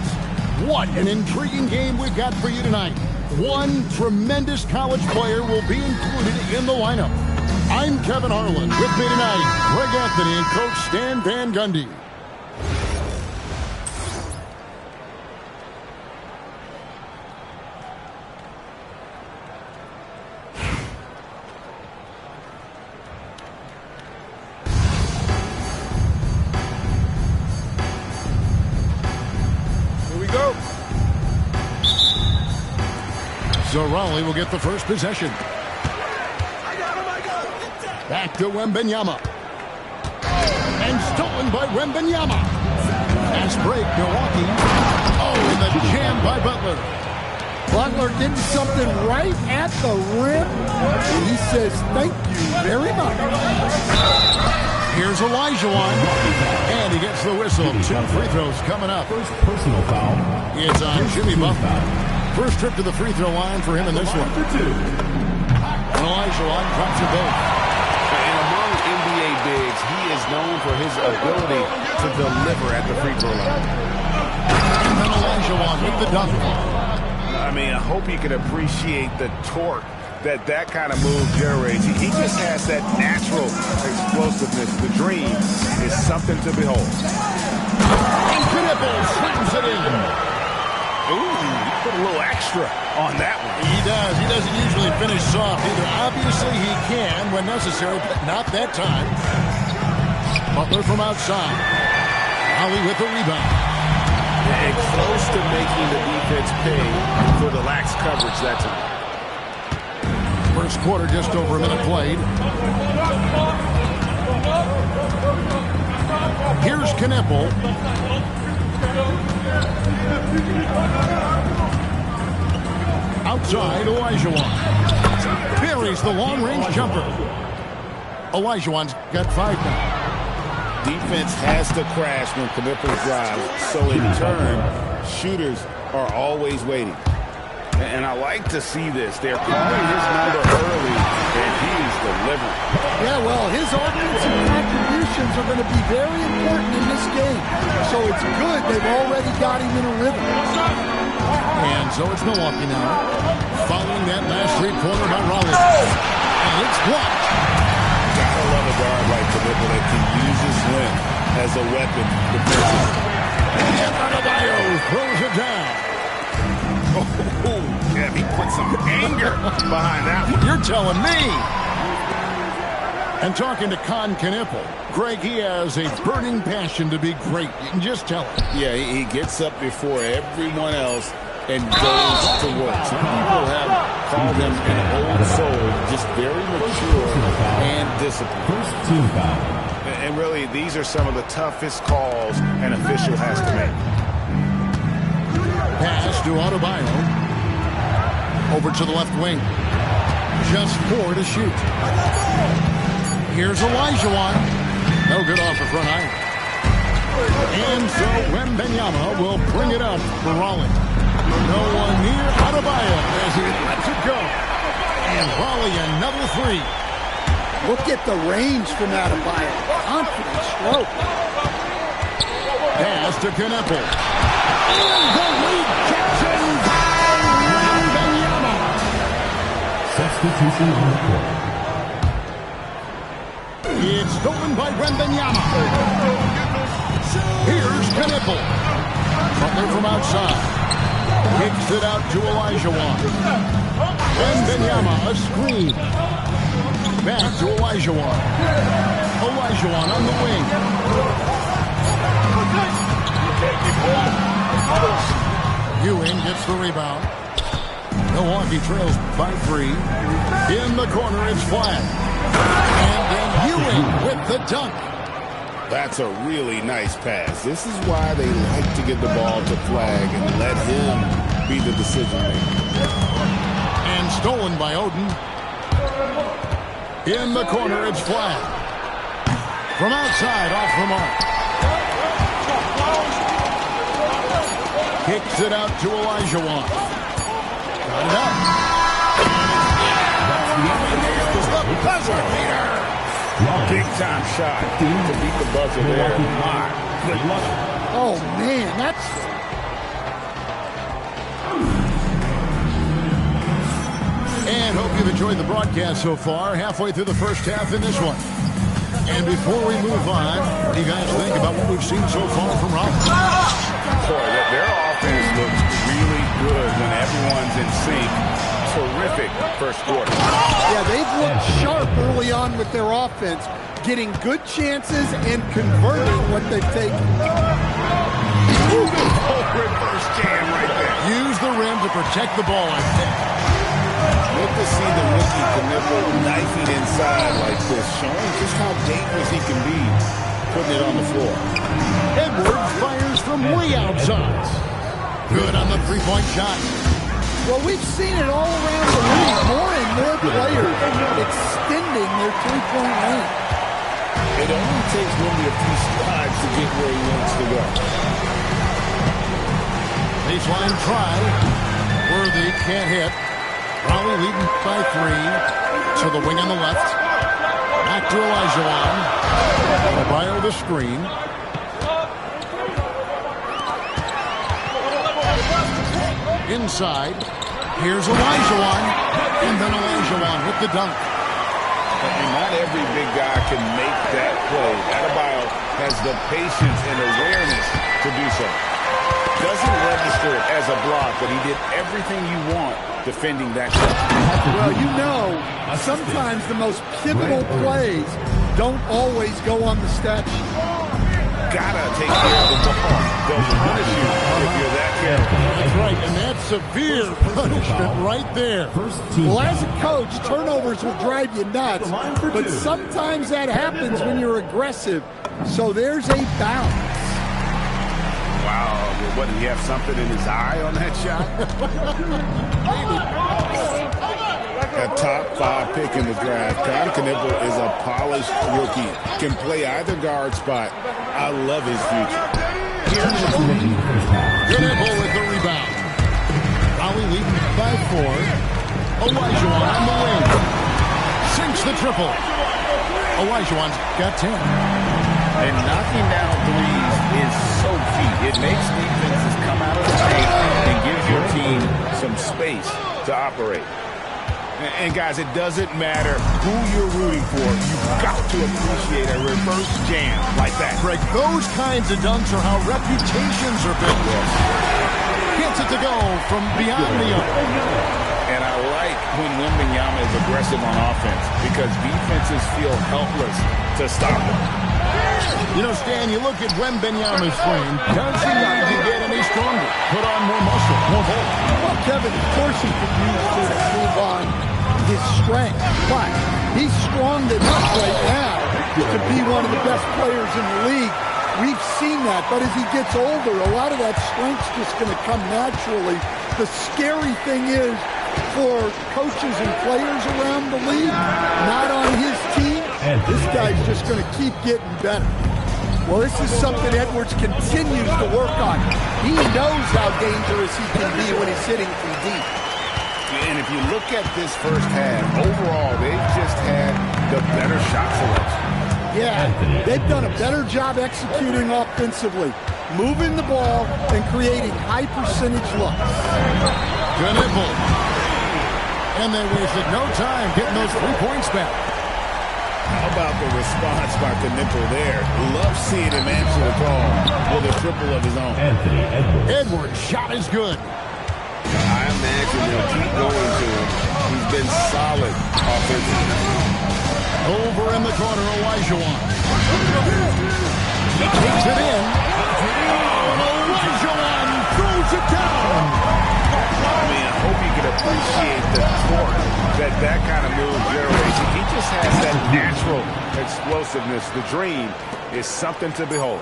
What an intriguing game we've got for you tonight. One tremendous college player will be included in the lineup. I'm Kevin Harlan. With me tonight, Greg Anthony and Coach Stan Van Gundy. Zarali will get the first possession. Back to Wembanyama. And stolen by Wembanyama. Fast break, Milwaukee. Oh, and the jam by Butler. Butler getting something right at the rim. And he says, thank you very much. Here's Olajuwon. And he gets the whistle. 2 free throws coming up. First personal foul. It's on Jimmy Butler. First trip to the free throw line for him in this one. And Olajuwon drops it both. And among NBA bigs, he is known for his ability to deliver at the free throw line. And then Olajuwon with the dunk. I mean, I hope you can appreciate the torque that kind of move generates. He just has that natural explosiveness. The dream is something to behold. And Knipple slams it in. Ooh, he put a little extra on that one. He does. He doesn't usually finish soft either. Obviously, he can when necessary, but not that time. Butler from outside. Ali with the rebound. And close to making the defense pay for the lax coverage that time. First quarter, just over a minute played. Here's Knipple. Outside, Olajuwon. Buries the long-range jumper. Olajuwon's got 5 now. Defense has to crash when Knipple drives, so in turn, shooters are always waiting. And I like to see this. They're calling his number early, and he's delivering. Yeah, well, his offensive contributions are going to be very important in this game. So it's good they've already got him in a rhythm. And so it's Milwaukee now. Following that last three-pointer by Raleigh. And it's blocked. Gotta love a guard like Knipple that can use his length as a weapon defensively. And Adebayo throws it down. Oh, yeah, he put some anger behind that one. You're telling me. And talking to Con Knipple, Greg, he has a burning passion to be great. You can just tell it. Yeah, he gets up before everyone else and goes to work. Some people have called him an old soul, just very mature and disciplined. First team foul. And really, these are some of the toughest calls an official has to make. Pass to Adebayo. Over to the left wing. Just 4 to shoot. Here's Olajuwon. No good off the front iron. And so Wembanyama will bring it up for Raleigh. No one near Adebayo as he lets it go. And Raleigh another 3. Look at the range from Adebayo. Confident stroke. Pass to Knipple. The rejection by Wembanyama. Substitution on the court. It's stolen by Wembanyama. Here's Knipple. Butler from outside. Kicks it out to Olajuwon. Wembanyama, a screen. Back to Olajuwon. Olajuwon on the wing. Ewing gets the rebound. Milwaukee trails by 3. In the corner, it's flat. And then Ewing with the dunk. That's a really nice pass. This is why they like to get the ball to Flag and let him be the decision maker. And stolen by Oden. In the corner, it's flat. From outside, off the mark. Kicks it out to Olajuwon. Got it up. The buzzer beater. Big time shot to beat the buzzer there. My goodness. Oh, man, that's... And hope you've enjoyed the broadcast so far. Halfway through the first half in this one. And before we move on, what do you guys think about what we've seen so far from Rollins? Boy, their offense looks really good when everyone's in sync. Terrific first quarter. Yeah, they've looked sharp early on with their offense, getting good chances and converting what they've taken. Reverse jam right there. Use the rim to protect the ball, I think. Good to see the rookie Knipple knifing inside like this, showing just how dangerous he can be, putting it on the floor. Edwards fires from way outside. Good on the three-point shot. Well, we've seen it all around the league. More and more players extending their three-point range. It only takes Wemby a few strides to get where he wants to go. Baseline try. Worthy can't hit. Raleigh leading by 3. To the wing on the left. Back to Olajuwon. Adebayo the screen. Inside. Here's Olajuwon. And then Olajuwon with the dunk. And not every big guy can make that play. Adebayo has the patience and awareness to do so. Doesn't register it as a block, but he did everything you want defending that shot. Well, you know, sometimes the most pivotal plays don't always go on the stat sheet. Gotta take care of the ball. They'll punish you if you're that careful. That's right, and that's severe punishment right there. Well, as a coach, turnovers will drive you nuts, but sometimes that happens when you're aggressive. So there's a balance. Wow, what, did he have something in his eye on that shot? A top 5 pick in the draft. Knipple is a polished rookie. Can play either guard spot. I love his future. Here's Knipple with the rebound. Raleigh leading by 4. Olajuwon on the wing. Sinks the triple. Olajuwon's got 10. And knocking down threes is so key. It makes defenses come out of the paint and gives your team some space to operate. And guys, it doesn't matter who you're rooting for. You've got to appreciate a reverse jam like that. Greg, those kinds of dunks are how reputations are built. Gets it to go from beyond the arc. And I like when Wembanyama is aggressive on offense because defenses feel helpless to stop him. You know, Stan, you look at Wembanyama's frame. Does he need to get any stronger? Put on more muscle, more bulk? Well, Kevin, of course he could use to improve on his strength, but he's strong enough right now to be one of the best players in the league. We've seen that, but as he gets older, a lot of that strength's just going to come naturally. The scary thing is for coaches and players around the league, not on his team, this guy's just going to keep getting better. Well, this is something Edwards continues to work on. He knows how dangerous he can be when he's hitting from deep. And if you look at this first half, overall, they've just had the better shot selection. Yeah, they've done a better job executing offensively, moving the ball and creating high percentage looks. Knipple. And they wasted no time getting those 3 points back. How about the response by Knipple there? Love seeing him answer the call with a triple of his own. Edwards' shot is good. I imagine they'll keep going to him. He's been solid offensively. Over in the corner, Olajuwon. He takes it in. Oh, Olajuwon throws it down. Man, I hope you can appreciate the torque that kind of move generates. He just has that natural explosiveness. The dream is something to behold.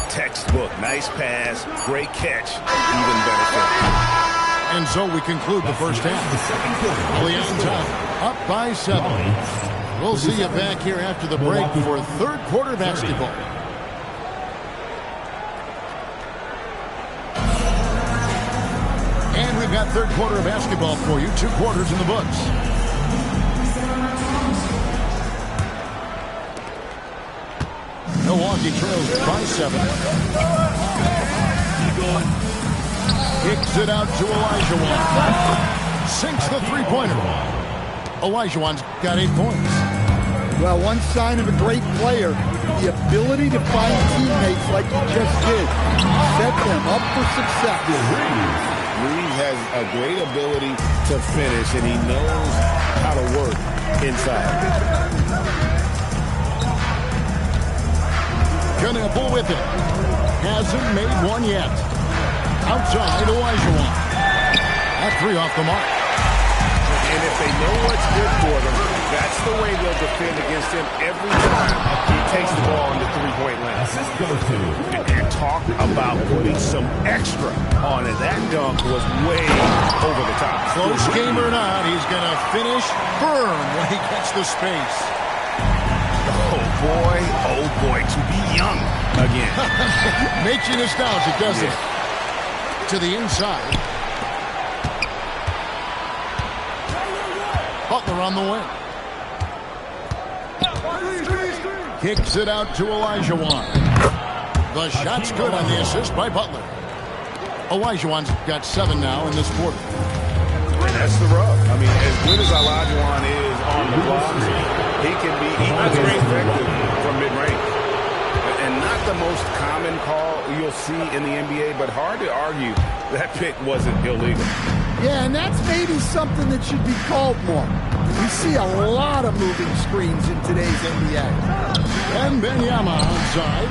Textbook, nice pass, great catch, even better finish. And so we conclude the first half. Early on top, up by 7. We'll see you back here after the break for third quarter basketball. And we've got third quarter of basketball for you. 2 quarters in the books. Milwaukee trails by 7. Kicks it out to Olajuwon. Sinks the three-pointer. Olajuwon's got 8 points. Well, one sign of a great player, the ability to find teammates like he just did. Set them up for success. Reeves has a great ability to finish, and he knows how to work inside. Knuble with it. Hasn't made one yet. Outside, Olajuwon. That 3 off the mark. And if they know what's good for them, that's the way they'll defend against him every time he takes the ball in the three-point line. And talk about putting some extra on it. That dunk was way over the top. Close game or not, he's going to finish firm when he gets the space. Oh boy, to be young again. Makes you nostalgic, doesn't it? To the inside. Butler on the wing. Kicks it out to Olajuwon. The shot's good on the assist by Butler. Olajuwon's got 7 now in this quarter. And that's the rub. I mean, as good as Olajuwon is on the block, he can be very effective from mid-range. And not the most common call you'll see in the NBA, but hard to argue that pick wasn't illegal. Yeah, and that's maybe something that should be called more. We see a lot of moving screens in today's NBA. And Wembanyama outside.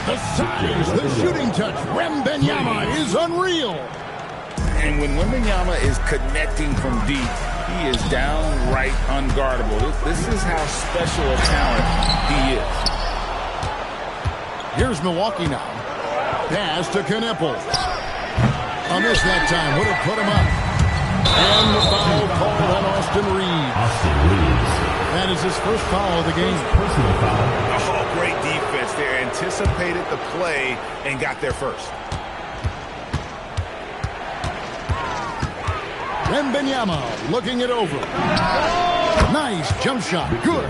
The size, the shooting touch. Wembanyama is unreal. And when Wembanyama is connecting from deep, he is downright unguardable. This is how special a talent he is. Here's Milwaukee now. Pass to Knuble. A miss that time would have put him up. And the foul called on Austin Reeves. That is his first foul of the game. Personal foul. Oh, great defense there. Anticipated the play and got there first. Wembanyama looking it over. Nice jump shot. Good.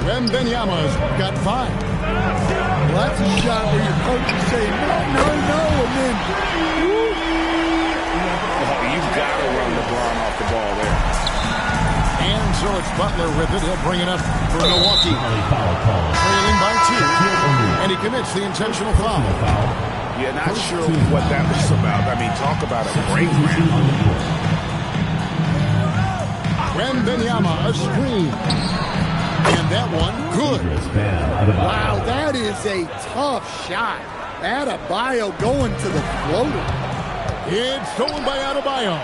Wembanyama's got 5. Well, that's a shot where your coach is saying, no, and then, woo. You've got to run LeBron off the ball there. And so it's Butler with it. He'll bring it up for Milwaukee. Trailing by 2. And he commits the intentional foul. Yeah, not sure what that was about. I mean, talk about a great round. Wembanyama, a screen. And that one, good. Wow, that is a tough shot. Adebayo going to the floater. It's stolen by Adebayo.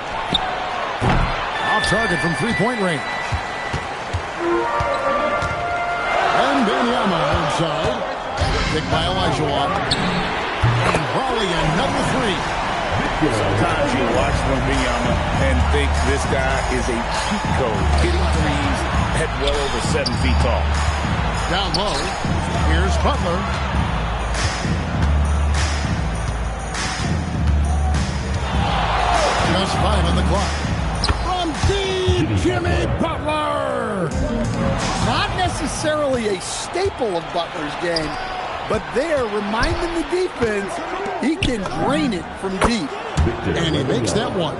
Off target from three-point range. Wembanyama inside. Picked by Olajuwon. And Raleigh another 3. Sometimes you watch Wembanyama and think this guy is a cheat code, hitting threes at well over 7 feet tall. Down low, here's Butler. Just 5 on the clock. From deep, Jimmy Butler! Not necessarily a staple of Butler's game, but there, reminding the defense, he can drain it from deep. And he makes that one.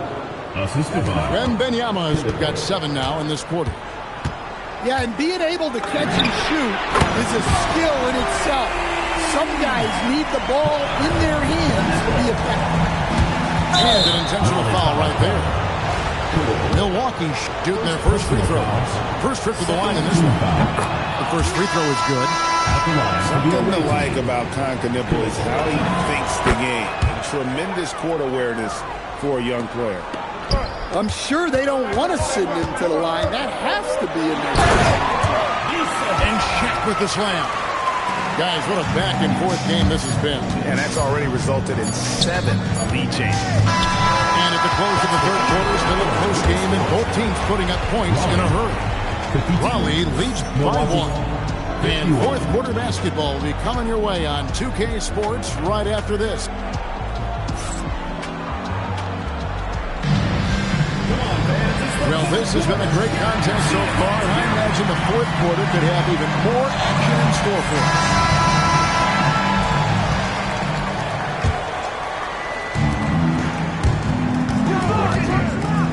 Wembanyama's got 7 now in this quarter. Yeah, and being able to catch and shoot is a skill in itself. Some guys need the ball in their hands to be effective. And an intentional foul right there. Milwaukee shooting their first free throws. First trip to the line in this one. The first free throw is good. Something to like about Knuble is how he thinks the game. Tremendous court awareness for a young player. I'm sure they don't want to send him to the line. That has to be in there. And Shaq with the slam. Guys, what a back-and-forth game this has been. And that's already resulted in 7 lead changes. And at the close of the third quarter, still a close game, and both teams putting up points in a hurry. Raleigh leads 5-1. And fourth quarter basketball will be coming your way on 2K Sports right after this. Come on, fans, it's Well, this has been a great contest so far, and I imagine the fourth quarter could have even more action in store for us.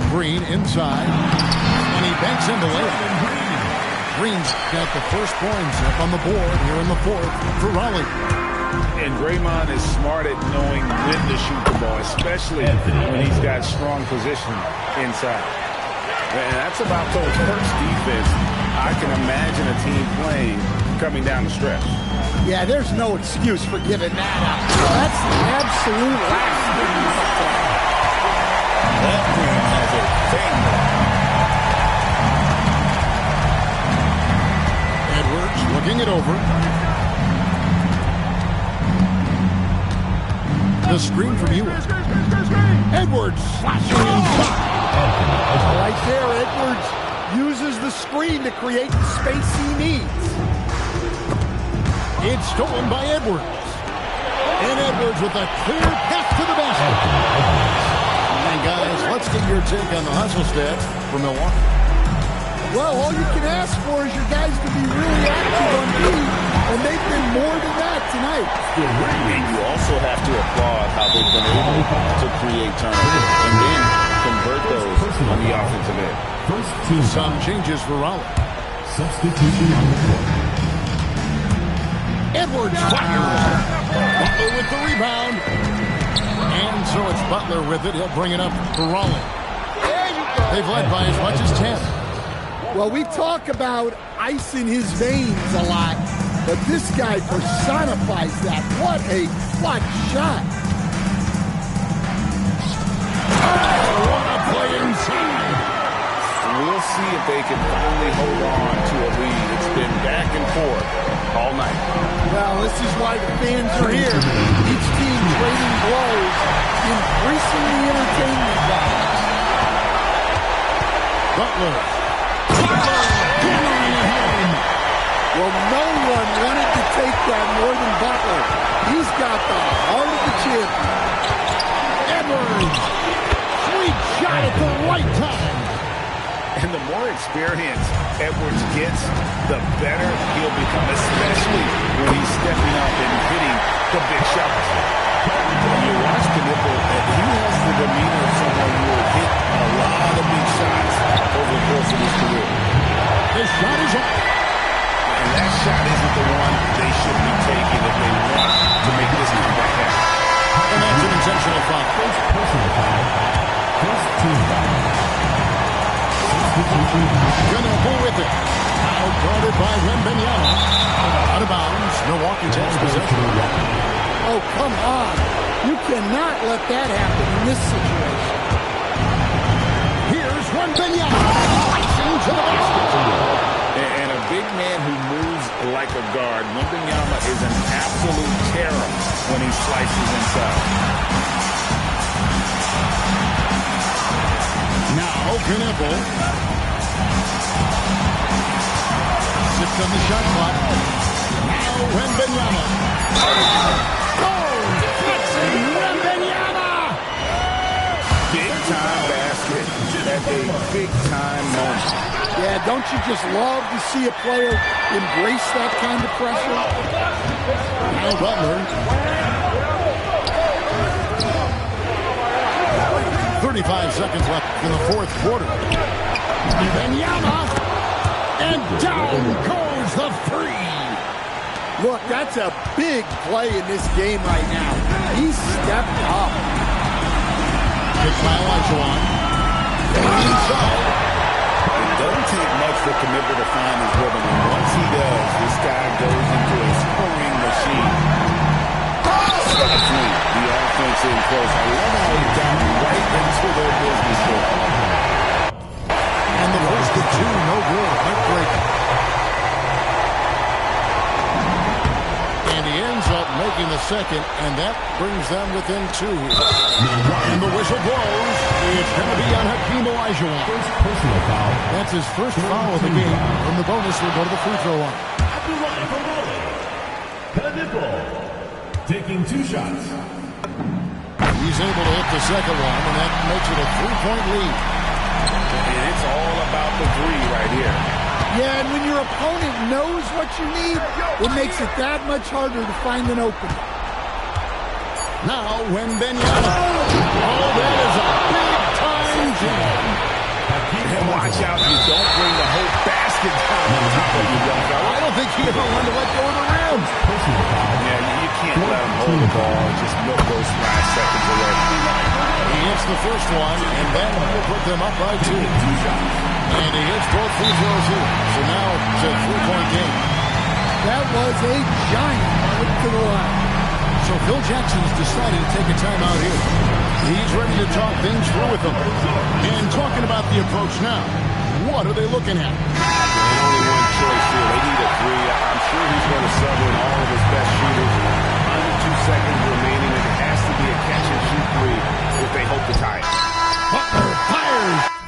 Green inside, and he banks in the layup. Green's got the first points up on the board here in the fourth for Raleigh. And Draymond is smart at knowing when to shoot the ball, especially when he's got strong position inside. And that's about Coach Kirk's defense. I can imagine a team playing coming down the stretch. Yeah, there's no excuse for giving that up. That's the absolute last thing you want to do. That team has a thing. Edwards looking it over. The screen from Ewing. Edwards slashing inside. Right there, Edwards uses the screen to create the space he needs. It's stolen by Edwards. And Edwards with a clear path to the basket. And guys, let's get your take on the hustle stats for Milwaukee. Well, all you can ask for is your guys to be really active on D, and they've been more than that tonight. And you also have to applaud how they've been able to create turnovers and then convert those on the offensive end. Some changes for Raleigh. Substitution on the court. Edwards fires. Butler with the rebound. And so it's Butler with it. He'll bring it up for Raleigh. They've led by as much as 10. Well, we talk about ice in his veins a lot, but this guy personifies that. What a clutch shot. Oh, what a play inside. We'll see if they can finally hold on to a lead. It's been back and forth all night. Well, this is why the fans are here. Each team trading blows, increasing the entertainment value. Butler. Hammering it home. Well, no one wanted to take that more than Butler. He's got the heart of the champion. Edwards. Sweet shot at the right time. And the more experience Edwards gets, the better he'll become, especially when he's stepping up and hitting the big shots. When you watch Knipple, he has the demeanor of someone who will hit a lot of big shots over the course of his career. His shot is up. And that shot isn't the one they should be taking if they want to make this comeback happen. And that's an intentional foul. First personal foul. First team foul. Knipple with it. Now guarded by Wembanyama. Out of bounds. Milwaukee takes possession. Oh, come on. You cannot let that happen in this situation. Here's Wembanyama. Slicing to the basket. And a big man who moves like a guard, Mangum-BSM is an absolute terror when he slices inside. Now Knipple. Sits on the shot clock. Now Wembanyama. Flexing Wembanyama. Big time basket at a big time moment. Yeah, don't you just love to see a player embrace that kind of pressure? Now Butler. 35 seconds left in the fourth quarter. Wembanyama. And down goes the three. Look, that's a big play in this game right now. He stepped up. Kicked by Olajuwon. Inside. It doesn't take much for Knipple to find his rhythm, and once he does, this guy goes into a scoring machine. Especially the offense in close. I love how he got right into their business there. And the first of two, no good. Heartbreaking. And he ends up making the second, and that brings them within two. And the whistle blows. It's going to be on Hakeem Olajuwon. First personal foul. That's his first foul of the game. From the bonus, we'll go to the free throw line. At the line for Raleigh. Knipple. Taking two shots. He's able to hit the second one, and that makes it a 3-point lead. And it's Yeah, and when your opponent knows what you need, it makes it that much harder to find an opening. Now, Wembanyama. Oh, that is a big-time jam. And watch out, you don't bring the whole basket down on top of you, young fella. I don't think he ever wanted to let go of the rim. Yeah, you can't let him hold the ball and just milk those last seconds away. He hits the first one, and then will put them up by 2. And he hits both free throws here. So now it's a 3-point game. That was a giant hit to the line. So Phil Jackson's decided to take a timeout here. He's ready to talk things through with them. And talking about the approach now, what are they looking at? There's only one choice here. They need a 3. I'm sure he's going to sub in all of his best shooters. Under 2 seconds remaining, and it has to be a catch-and-shoot 3 if they hope to tie it. Butler fires.